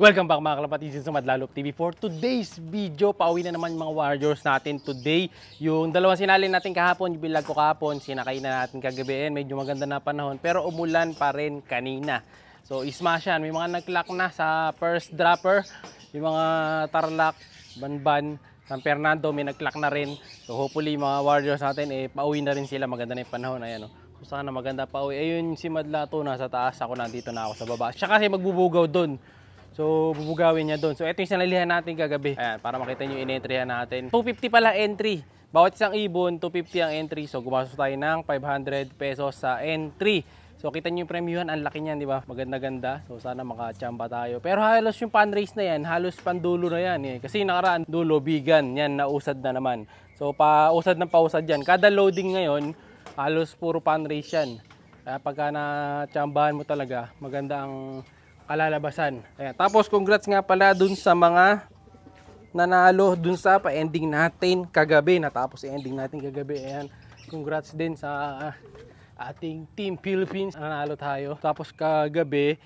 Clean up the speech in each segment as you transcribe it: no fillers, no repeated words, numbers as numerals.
Welcome back mga kalapatids sa Madlalop TV. For today's video, pauwi na naman mga warriors natin today. Yung dalawang sinalin natin kahapon, yung bilag ko kahapon, sinakay na natin kagabi. Medyo maganda na panahon, pero umulan pa rin kanina. So ismash yan, may mga nag-lock na sa first dropper. Yung mga Tarlac, Banban, San Fernando, may nag-lock na rin. So hopefully mga warriors natin, pauwi na rin sila. Maganda na yung panahon, ayan o. So sana maganda pauwi. Ayun si Madlato nasa taas, ako nandito na ako sa baba. Siya kasi magbubugaw doon. So, bubugawin niya doon. So, ito yung sinalihan natin kagabi. Ayan, para makita nyo yung in-entryhan natin. 250 pala entry. Bawat isang ibon, 250 ang entry. So, gumastos tayo ng 500 pesos sa entry. So, kita nyo yung premiuhan. Ang laki niyan, di ba? Maganda-ganda. So, sana makachamba tayo. Pero halos yung pan-race na yan, halos pandulo na yan. Eh. Kasi nakaraan, dulo, bigan. Yan, nausad na naman. So, pausad ng pausad yan. Kada loading ngayon, halos puro pan-race yan. Kaya pagka na-chambahan mo talaga, maganda ang kalalabasan. Ayan. Tapos congrats nga pala dun sa mga nanalo dun sa pa-ending natin kagabi. Natapos ending natin kagabi. Ayan. Congrats din sa ating Team Philippines. Nanalo tayo. Tapos kagabi,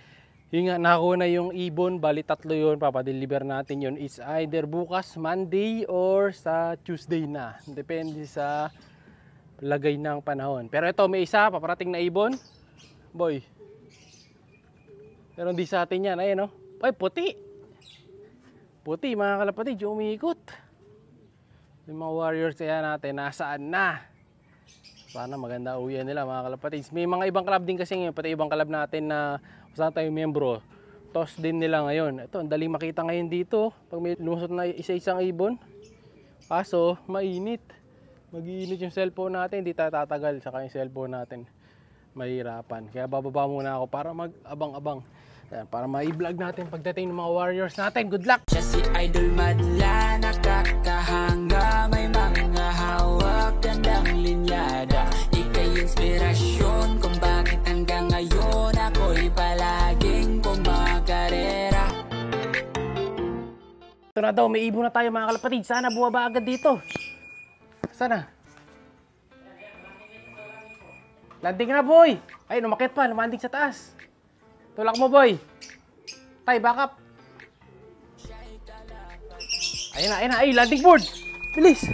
yung nga nakuha na yung ibon. Bali tatlo yun. Papadeliver natin yun. It's either bukas, Monday or sa Tuesday na. Depende sa lagay ng panahon. Pero ito may isa, paparating na ibon. Boy. Pero hindi sa atin yan. Ayan o. Ay, puti. Puti mga kalapatid. Yung umiikot. Yung mga warriors kaya natin. Nasaan na? Sana maganda uwian nila mga kalapatid. May mga ibang club din kasi ngayon. Pati ibang club natin na saan tayong membro. Toss din nila ngayon. Ito, ang daling makita ngayon dito. Pag may lumusot na isa-isang ibon. Kaso, mainit. Mag-iinit yung cellphone natin. Hindi tayo tatagal. Saka yung cellphone natin. Mahirapan. Kaya bababa muna ako para mag-abang-abang. Para ma-i-vlog natin pagdating ng mga warriors natin. Good luck! Siya si Idol Madla, nakakahanga. May mga hawak, gandang linyada. Ika'y inspirasyon kung bakit hanggang ngayon ako'y palaging kumakarera. Ito na daw, may ibon na tayo mga kalapatid. Sana buwaba agad dito. Sana? Landing na boy! Ay, umakit pa, lumanding sa taas. Tulak mo boy. Tay, back up. Ayun na, ayun na. Ay, landing board. Bilis.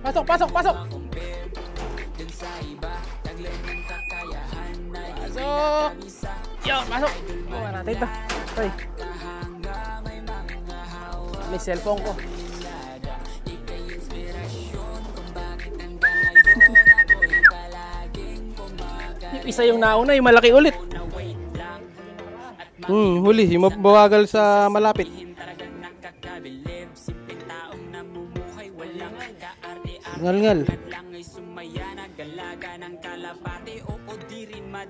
Pasok, pasok, pasok. Pasok. Yo, pasok. Oh, natin ito. Tay. May cellphone ko. Isa yung nauna, yung malaki ulit. Huli, yung mabawagal sa malapit. Ngal-ngal.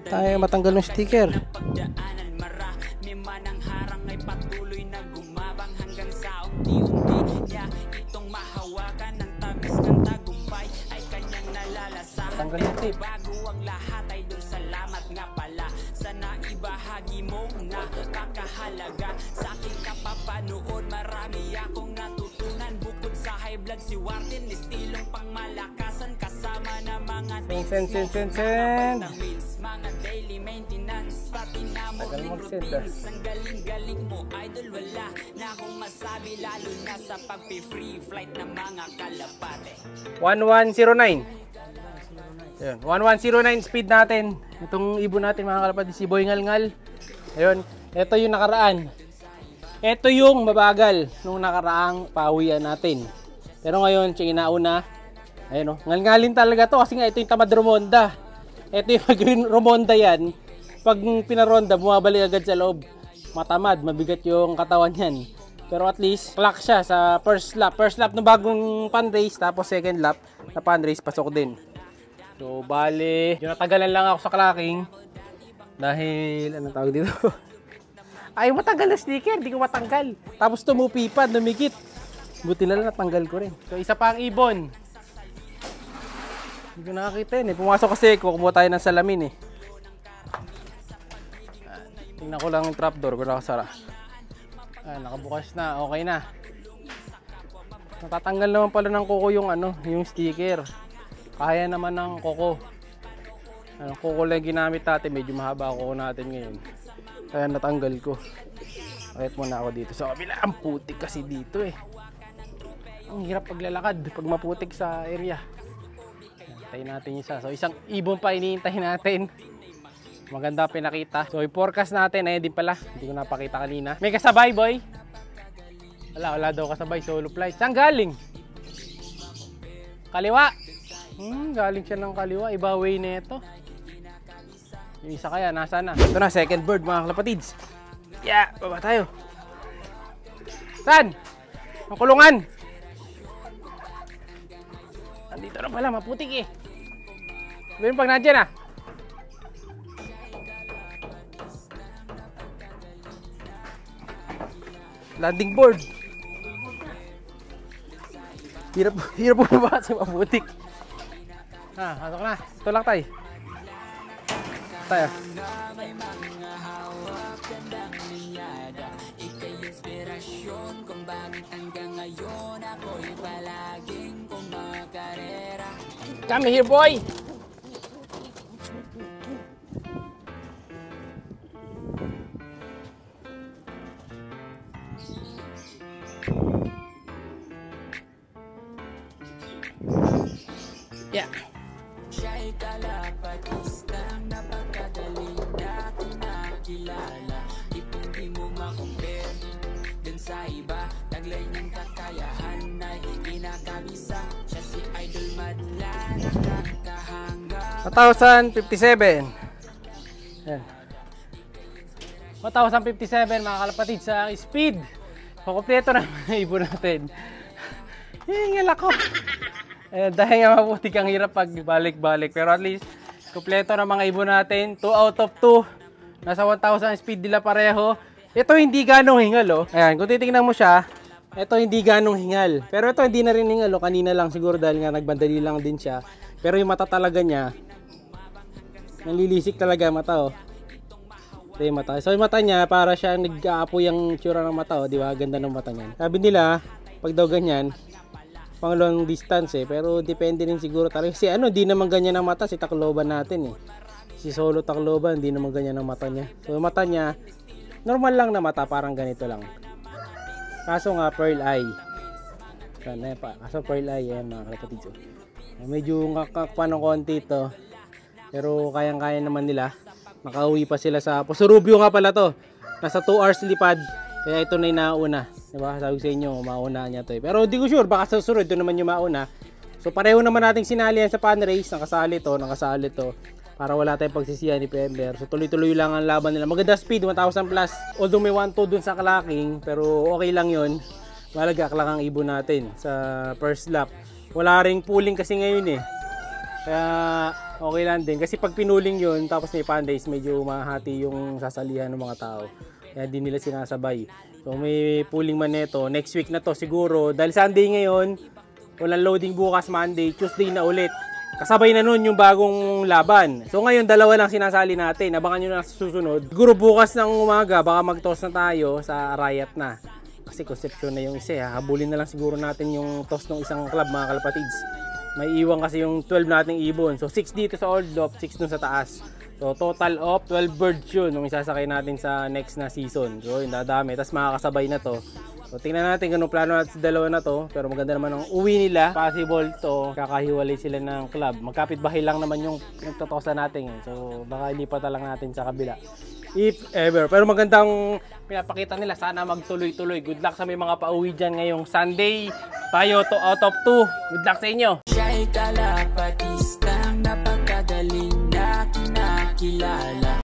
Tayo matanggal ng sticker. Tanggal yung tip. Salamat nga pala sa naibahagi mo na kakahalaga sa aking kapapanood. Marami akong natutunan bukod sa high blood si Warden, estilong pangmalakasan kasama na mga mga daily maintenance pati na morning routines. Ang galing-galing mo idol, wala na akong masabi lalo na sa pagpi-free flight ng mga kalapate. 1109. Ayun, 1109 speed natin. Itong ibon natin mga kalapatid, si Boy Ngal-Ngal. Ayun, ito yung nakaraan. Ito yung mabagal nung nakaraang pawian natin. Pero ngayon, siya inauna. Ayun o, ngal-ngalin talaga to kasi nga ito yung tamad Romonda. Ito yung green Romonda yan. Pag pinaronda, bumabalik agad sa loob. Matamad, mabigat yung katawan yan. Pero at least, clock siya sa first lap. First lap ng bagong pan-race, tapos second lap na pan-race, pasok din. So, bali, yung natagalan lang ako sa clocking dahil, anong tawag dito? Ay, matagal na sticker, di ko matanggal. Tapos tumupi pa, dumikit. Buti na lang natanggal ko rin. So, isa pa ang ibon. Hindi ko nakakita yun eh. Pumasok kasi, kumuha tayo ng salamin eh. Tingnan ko lang yung trapdoor kung nakasara. Nakabukas na, okay na. Natatanggal naman pala ng kuko yung yung sticker. Kaya naman ng kuko. Kuko lang ginamit natin, medyo mahaba kuko natin ngayon. Kaya natanggal ko. Kahit muna ako dito sa kabila. Ang putik kasi dito eh. Ang hirap paglalakad pag maputik sa area. Hintayin natin isa. So isang ibon pa iniintay natin. Maganda pinakita. So i-forecast natin. Ayun din pala. Hindi ko napakita kanina. May kasabay boy. Wala daw kasabay. Solo flight. Saan galing? Kaliwa. Galing siya ng kaliwa. Iba way na ito. Yung isa kaya, nasa na? Ito na, second bird mga kalapatids. Yeah, baba tayo. Saan? Ang kulungan. Andito na pala, maputik eh. Sabihin pag nandiyan ah. Landing board. Hirap bumaba sa maputik. Pasok na. Ito lang tayo. Tayo. Come here, boy. Yeah. Siya'y kalapatistang napakagaling na kung nakilala. Hindi mo makumpare dun sa iba. Taglay niyang kakayahan ay kinakabisa. Siya si Idol Madla, nakakahanga. 1,057. Yan. 1,057 mga kalapatid sa speed. Kumpleto na ibon natin. Hingal ako. Dahil nga maputik ang hirap pag balik-balik. Pero at least, kumpleto na mga ibon natin. 2 out of 2. Nasa 1,000 speed nila pareho. Ito hindi ganong hingal oh. Ayan, kung titingnan mo siya, ito hindi ganong hingal. Pero ito hindi na rin hingal oh. Kanina lang siguro dahil nga nagbandali lang din siya. Pero yung mata talaga niya, nanlilisik talaga mata oh. Ito yung mata. So yung mata niya, para siya nag-aapoy ang tsura ng mata oh. Di ba? Ganda ng mata niya. Sabi nila, pag daw ganyan, pang long distance eh, pero depende rin siguro talaga. Kasi di naman ganyan ang mata si Tacloban natin eh. Si Solo Tacloban, hindi naman ganyan ang mata niya. So yung mata niya, normal lang na mata, parang ganito lang. Kaso nga, pearl eye. Kaso pearl eye, yan mga kalapatid. Medyo ngakakpa ng konti ito. Pero kayang-kaya naman nila. Makauwi pa sila sa Pusurubio nga pala to. Nasa 2 hours lipad. Kaya ito na yung nauna. Diba? Sabi sa inyo, mauna niya to. Pero hindi ko sure, baka sa susunod, ito naman yung mauna. So pareho naman nating sinali yan sa pan race. Nakasali to. Para wala tayong pagsisiyan ni Pember. So tuloy-tuloy lang ang laban nila. Maganda speed, 1,000 plus. Although may 1-2 dun sa clacking, pero okay lang yun. Malagak lang ang ibon natin sa first lap. Wala ring pooling kasi ngayon eh. Kaya okay lang din. Kasi pag pinuling yun, tapos may pan race, medyo mahati yung sasalihan ng mga tao. Kaya di nila sinasabay. So may pooling man neto. Next week na to siguro. Dahil Sunday ngayon, walang loading bukas Monday. Tuesday na ulit. Kasabay na nun yung bagong laban. So ngayon, 2 lang sinasali natin. Abangan nyo na sa susunod. Siguro bukas ng umaga, baka mag-toss na tayo sa Riot na. Kasi Concepcion na yung isa. Habulin na lang siguro natin yung toss ng isang club mga kalapatids. May iwan kasi yung 12 nating ibon. So 6 dito sa Old Loft, 6 dun sa taas. So total of 12 birds yun nung isasakay natin sa next na season. So yun, dadami. Tapos makakasabay na to. So tingnan natin kung plano natin sa 2 na to. Pero maganda naman ang uwi nila. Possible to, kakahiwalay sila ng club. Magkapit-bahay lang naman yung nagtotosa natin. So baka ilipat lang natin sa kabila. If ever. Pero magandang pinapakita nila. Sana magtuloy-tuloy. Good luck sa may mga pauwi dyan ngayong Sunday. Tayo 2 out of 2. Good luck sa inyo. Siya'y kalapatista.